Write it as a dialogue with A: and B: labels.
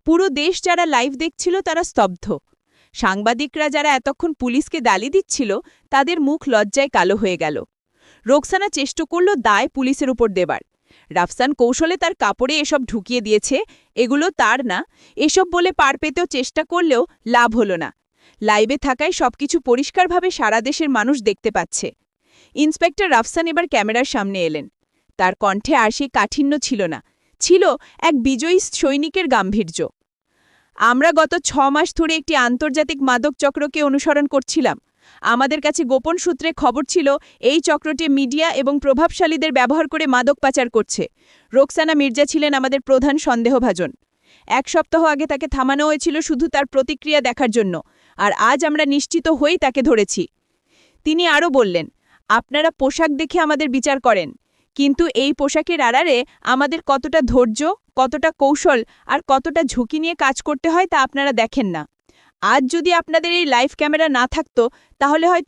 A: পুরো দেশ যারা লাইভ দেখছিল তারা স্তব্ধ। সাংবাদিকরা যারা এতক্ষণ পুলিশকে গালি দিচ্ছিল তাদের মুখ লজ্জায় কালো হয়ে গেল। রোকসানা চেষ্টা করল দায় পুলিশের উপর দেবার। রাফসান কৌশলে তার কাপড়ে এসব ঢুকিয়ে দিয়েছে, এগুলো তার না, এসব বলে পার পেতেও চেষ্টা করলেও লাভ হলো না। লাইভে থাকায় সবকিছু পরিষ্কারভাবে সারা দেশের মানুষ দেখতে পাচ্ছে। ইন্সপেক্টর রাফসান এবার ক্যামেরার সামনে এলেন। তার কণ্ঠে আর সেই কাঠিন্য ছিল না, ছিল এক বিজয়ী সৈনিকের গাম্ভীর্য। আমরা গত 6 মাস ধরে একটি আন্তর্জাতিক মাদক চক্রকে অনুসরণ করছিলাম। আমাদের কাছে গোপন সূত্রে খবর ছিল এই চক্রটি মিডিয়া এবং প্রভাবশালীদের ব্যবহার করে মাদক পাচার করছে। রোকসানা মির্জা ছিলেন আমাদের প্রধান সন্দেহভাজন। 1 সপ্তাহ আগে তাকে থামানো হয়েছিল শুধু তার প্রতিক্রিয়া দেখার জন্য, আর আজ আমরা নিশ্চিত হয়েই তাকে ধরেছি। তিনি আরও বললেন, আপনারা পোশাক দেখে আমাদের বিচার করেন, কিন্তু এই পোশাকের আড়ালে আমাদের কতটা ধৈর্য, কতটা কৌশল আর কতটা ঝুঁকি নিয়ে কাজ করতে হয় তা আপনারা দেখেন না। আজ যদি আপনাদের এই লাইভ ক্যামেরা না থাকতো তাহলে হয়তো